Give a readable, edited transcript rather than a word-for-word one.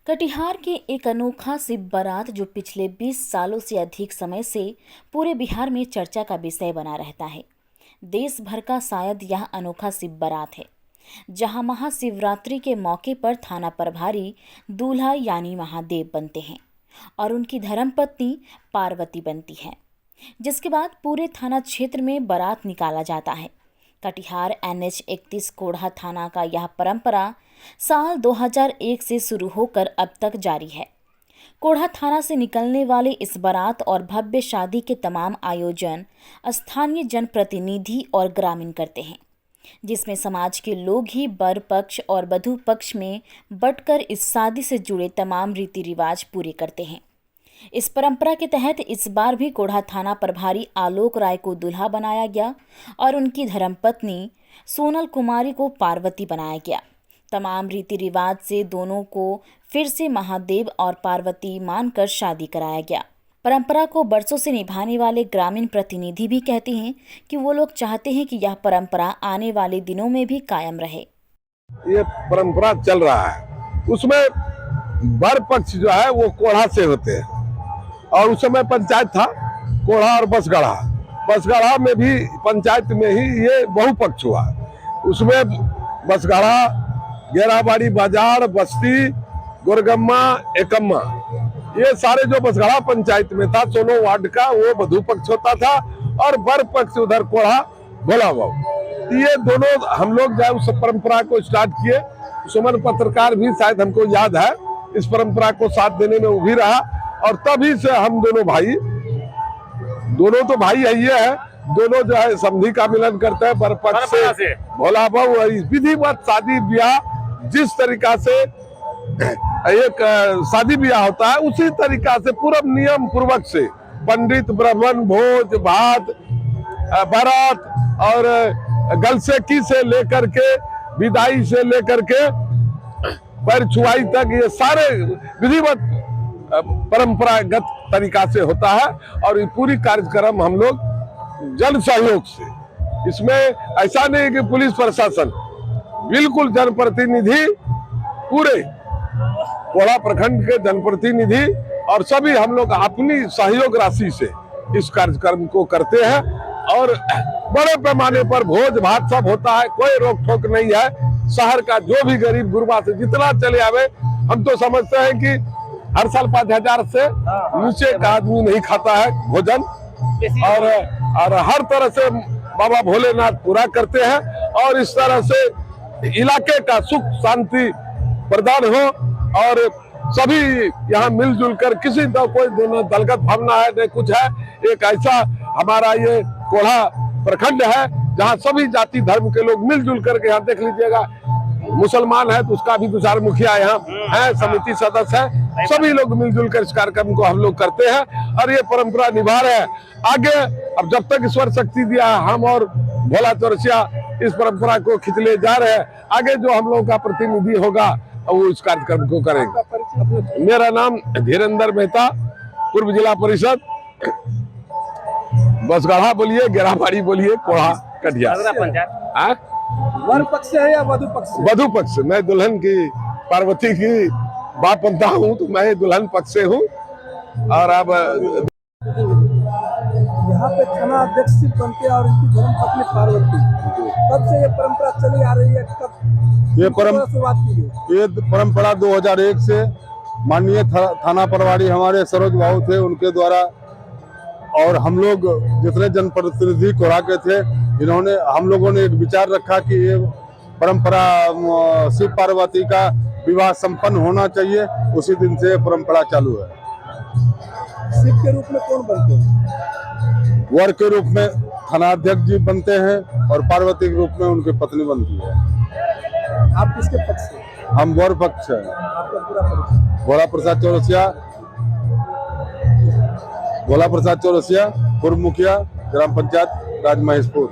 कटिहार के एक अनोखा शिव बारात जो पिछले 20 सालों से अधिक समय से पूरे बिहार में चर्चा का विषय बना रहता है। देश भर का शायद यह अनोखा शिव बारात है, जहां महाशिवरात्रि के मौके पर थाना प्रभारी दूल्हा यानी महादेव बनते हैं और उनकी धर्मपत्नी पार्वती बनती है, जिसके बाद पूरे थाना क्षेत्र में बारात निकाला जाता है। कटिहार NH 31 कोढ़ा थाना का यह परंपरा साल 2001 से शुरू होकर अब तक जारी है। कोढ़ा थाना से निकलने वाले इस बारात और भव्य शादी के तमाम आयोजन स्थानीय जनप्रतिनिधि और ग्रामीण करते हैं, जिसमें समाज के लोग ही वर पक्ष और वधू पक्ष में बंटकर इस शादी से जुड़े तमाम रीति रिवाज पूरे करते हैं। इस परंपरा के तहत इस बार भी कोढ़ा थाना प्रभारी आलोक राय को दूल्हा बनाया गया और उनकी धर्मपत्नी सोनल कुमारी को पार्वती बनाया गया। तमाम रीति रिवाज से दोनों को फिर से महादेव और पार्वती मानकर शादी कराया गया। परंपरा को बरसों से निभाने वाले ग्रामीण प्रतिनिधि भी कहते हैं कि वो लोग चाहते हैं कि यह परंपरा आने वाले दिनों में भी कायम रहे। ये परंपरा चल रहा है, उसमें वर पक्ष जो है वो कोढ़ा से होते हैं और उस समय पंचायत था कोढ़ा और बसगढ़ा। बसगढ़ा में भी पंचायत में ही ये बहुपक्ष हुआ। उसमें बसगढ़ा, गेराबाड़ी बाजार, बस्ती, गोरगम्मा, एकम्मा, ये सारे जो बसगढ़ा पंचायत में था 16 वार्ड का वो वधू पक्ष होता था और वर पक्ष उधर कोढ़ा भोला बाबू। ये दोनों हम लोग जो उस परंपरा को स्टार्ट किए। सुमन पत्रकार भी शायद हमको याद है इस परंपरा को साथ देने में वो भी रहा और तभी से हम दोनों भाई, दोनों तो भाई है, ये है दोनों जो है समधी का मिलन करते हैं। वर पक्ष से भोला बाबू विधिवत शादी ब्याह जिस तरीका से एक शादी ब्याह होता है उसी तरीका से पूरा नियम पूर्वक से पंडित, ब्राह्मण, भोज भात, बारात और गलसेकी से लेकर के विदाई से लेकर के पैर छुआई तक ये सारे विधिवत परंपरागत तरीका से होता है और ये पूरी कार्यक्रम हम लोग जन सहयोग से, इसमें ऐसा नहीं कि पुलिस प्रशासन, बिल्कुल जनप्रतिनिधि, पूरे कोढ़ा प्रखंड के जनप्रतिनिधि और सभी हम लोग अपनी सहयोग राशि से इस कार्यक्रम को करते हैं और बड़े पैमाने पर भोज भात सब होता है, कोई रोक टोक नहीं है। शहर का जो भी गरीब गुरबा से जितना चले आवे, हम तो समझते हैं कि हर साल 5000 से नीचे का आदमी नहीं खाता है भोजन और हर तरह से बाबा भोलेनाथ पूरा करते हैं और इस तरह से इलाके का सुख शांति प्रदान हो और सभी यहाँ मिलजुल कर, किसी का कोई दोनों दलगत भावना है नहीं कुछ है। एक ऐसा हमारा ये कोढ़ा प्रखंड है जहाँ सभी जाति धर्म के लोग मिलजुल करके, यहाँ देख लीजिएगा मुसलमान है तो उसका भी 2 4 मुखिया यहाँ है, समिति सदस्य है, सभी लोग मिलजुल कर इस कार्यक्रम को हम लोग करते हैं और ये परंपरा निभा रहे हैं आगे। अब जब तक ईश्वर शक्ति दिया है, हम और भोला चौरसिया इस परंपरा को खींच ले जा रहे हैं। आगे जो हम लोग का प्रतिनिधि होगा वो इस कार्यक्रम को करेंगे। मेरा नाम धीरेन्द्र मेहता, पूर्व जिला परिषद, बसगढ़ा बोलिए, गेराबाड़ी बोलिए, कोढ़ा कटिहार। वर पक्ष है या वधू पक्ष? वधू पक्ष। मैं दुल्हन की, पार्वती की बाप बनता हूँ तो मैं दुल्हन पक्ष से हूँ। और अब यहाँ पे थाना अध्यक्ष बनते हैं और इनकी धर्मपत्नी पार्वती, कब से ये परंपरा चली आ रही है? कब ये शुरुआत की गई? ये परंपरा 2001 से माननीय थाना प्रभारी हमारे सरोज बाबू थे, उनके द्वारा और हम लोग जितने जनप्रतिनिधि कोढ़ा के थे, इन्होंने, हम लोगों ने एक विचार रखा कि ये परंपरा शिव पार्वती का विवाह संपन्न होना चाहिए। उसी दिन से परंपरा चालू है। शिव के रूप में कौन बनते हैं? वर के रूप में थानाध्यक्ष जी बनते हैं और पार्वती के रूप में उनकी पत्नी बनती है। आप किसके पक्ष से? हम वर पक्ष है। आपका पूरा परिचय? भोला प्रसाद चौरसिया, पूर्व मुखिया, ग्राम पंचायत राजमहेशपुर।